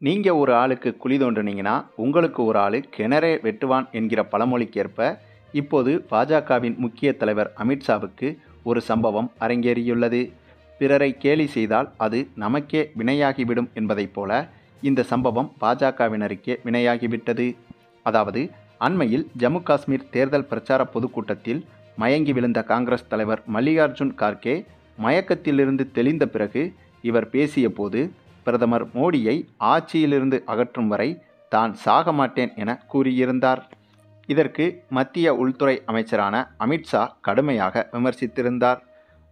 நீங்க ஒரு ஆளுக்கு குழி தோண்டுனீங்கன்னா, உங்களுக்கு ஒரு ஆளு கிணறே வெட்டுவான் என்கிற பழமொழிக்கேற்ப, இப்போது பாஜகவின் முக்கிய தலைவர் அமித்ஷாவுக்கு ஒரு சம்பவம் அரங்கேறியுள்ளது. பிறரை கேலி செய்தால் அது நமக்கே வினையாகிவிடும் என்பதைப் போல, இந்த சம்பவம் பாஜகவினருக்கே வினையாகிவிட்டது. அதாவது, அண்மையில் ஜம்மு காஷ்மீர் தேர்தல் பிரச்சார பொதுக்கூட்டத்தில் மயங்கி விழுந்த காங்கிரஸ் தலைவர் மல்லிகார்ஜுன் கார்கே மயக்கத்திலிருந்து தெளிந்த பிறகு இவர் பேசியபோது, பிரதமர் மோடியை ஆட்சியிலிருந்து அகற்றும் வரை தான் சாக மாட்டேன் என கூறியிருந்தார். இதற்கு மத்திய உள்துறை அமைச்சரான அமித்ஷா கடுமையாக விமர்சித்திருந்தார்.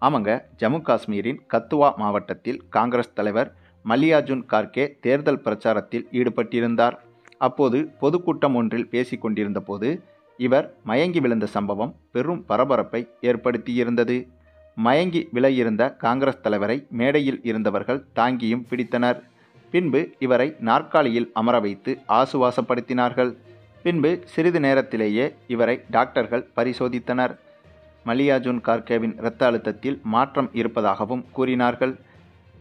ஆமாங்க, ஜம்மு காஷ்மீரின் கத்துவா மாவட்டத்தில் காங்கிரஸ் தலைவர் மல்லிகார்ஜுன் கார்கே தேர்தல் பிரச்சாரத்தில் ஈடுபட்டிருந்தார். அப்போது பொதுக்கூட்டம் ஒன்றில் பேசிக் கொண்டிருந்த போது இவர் மயங்கி விழுந்த சம்பவம் பெரும் பரபரப்பை ஏற்படுத்தியிருந்தது. மயங்கி விழயிருந்த காங்கிரஸ் தலைவரை மேடையில் இருந்தவர்கள் தாங்கியும் பிடித்தனர். பின்பு இவரை நாற்காலியில் அமர வைத்து ஆசுவாசப்படுத்தினார்கள். பின்பு சிறிது நேரத்திலேயே இவரை டாக்டர்கள் பரிசோதித்தனர். மல்லிகார்ஜுன் கார்கேவின் இரத்த அழுத்தத்தில் மாற்றம் இருப்பதாகவும் கூறினார்கள்.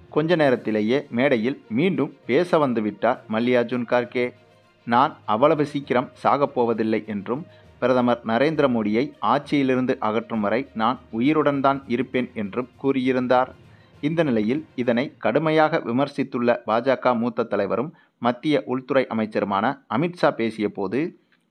கொஞ்ச நேரத்திலேயே மேடையில் மீண்டும் பேச வந்துவிட்டார் மல்லிகார்ஜுன் கார்கே. நான் அவ்வளவு சீக்கிரம் சாகப்போவதில்லை என்றும், பிரதமர் நரேந்திர மோடியை ஆட்சியிலிருந்து அகற்றும் வரை நான் உயிருடன் தான் இருப்பேன் என்றும் கூறியிருந்தார். இந்த நிலையில் இதனை கடுமையாக விமர்சித்துள்ள பாஜக மூத்த தலைவரும் மத்திய உள்துறை அமைச்சருமான அமித்ஷா பேசிய போது,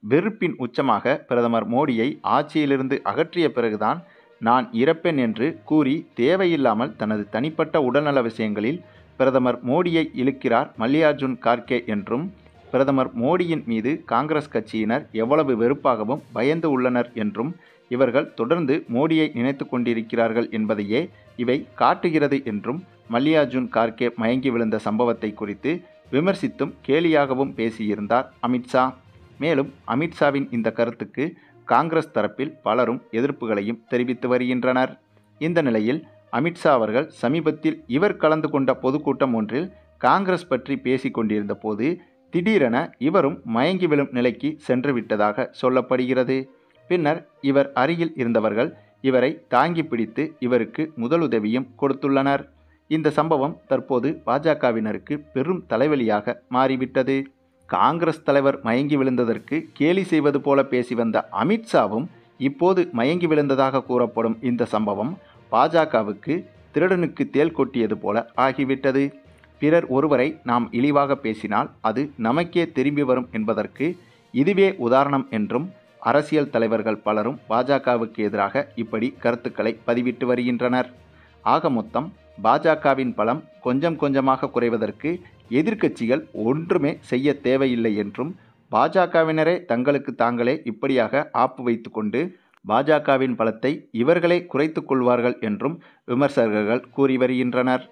வெறுப்பின் உச்சமாக பிரதமர் மோடியை ஆட்சியிலிருந்து அகற்றிய பிறகுதான் நான் இறப்பேன் என்று கூறி தேவையில்லாமல் தனது தனிப்பட்ட உடல்நல விஷயங்களில் பிரதமர் மோடியை இழுக்கிறார் மல்லிகார்ஜுன் கார்கே என்றும், பிரதமர் மோடியின் மீது காங்கிரஸ் கட்சியினர் எவ்வளவு வெறுப்பாகவும் பயந்து உள்ளனர் என்றும், இவர்கள் தொடர்ந்து மோடியை நினைத்து கொண்டிருக்கிறார்கள் என்பதையே இவை காட்டுகிறது என்றும் மல்லிகார்ஜுன் கார்கே மயங்கி விழுந்த சம்பவத்தை குறித்து விமர்சித்தும் கேலியாகவும் பேசியிருந்தார் அமித்ஷா. மேலும் அமித்ஷாவின் இந்த கருத்துக்கு காங்கிரஸ் தரப்பில் பலரும் எதிர்ப்புகளையும் தெரிவித்து வருகின்றனர். இந்த நிலையில் அமித்ஷா அவர்கள் சமீபத்தில் இவர் கலந்து கொண்ட பொதுக்கூட்டம் ஒன்றில் காங்கிரஸ் பற்றி பேசிக் கொண்டிருந்த போது திடீரென இவரும் மயங்கி விழும் நிலைக்கு சென்று விட்டதாக சொல்லப்படுகிறது. பின்னர் இவர் அருகில் இருந்தவர்கள் இவரை தாங்கி பிடித்து இவருக்கு முதலுதவியும் கொடுத்துள்ளனர். இந்த சம்பவம் தற்போது பாஜகவினருக்கு பெரும் தலைவலியாக மாறிவிட்டது. காங்கிரஸ் தலைவர் மயங்கி விழுந்ததற்கு கேலி செய்வது போல பேசி வந்த அமித்ஷாவும் இப்போது மயங்கி விழுந்ததாக கூறப்படும் இந்த சம்பவம் பாஜகவுக்கு திருடனுக்கு தேள் கொட்டியது போல ஆகிவிட்டது. பிறர் ஒருவரை நாம் இழிவாக பேசினால் அது நமக்கே திரும்பி வரும் என்பதற்கு இதுவே உதாரணம் என்றும் அரசியல் தலைவர்கள் பலரும் பாஜகவுக்கு எதிராக இப்படி கருத்துக்களை பதிவிட்டு வருகின்றனர். ஆக மொத்தம் பாஜகவின் பலம் கொஞ்சம் கொஞ்சமாக குறைவதற்கு எதிர்க்கட்சிகள் ஒன்றுமே செய்ய தேவையில்லை என்றும், பாஜகவினரே தங்களுக்கு தாங்களே இப்படியாக ஆப்பு வைத்து கொண்டு பாஜகவின் பலத்தை இவர்களே குறைத்து கொள்வார்கள் என்றும் விமர்சகர்கள் கூறி வருகின்றனர்.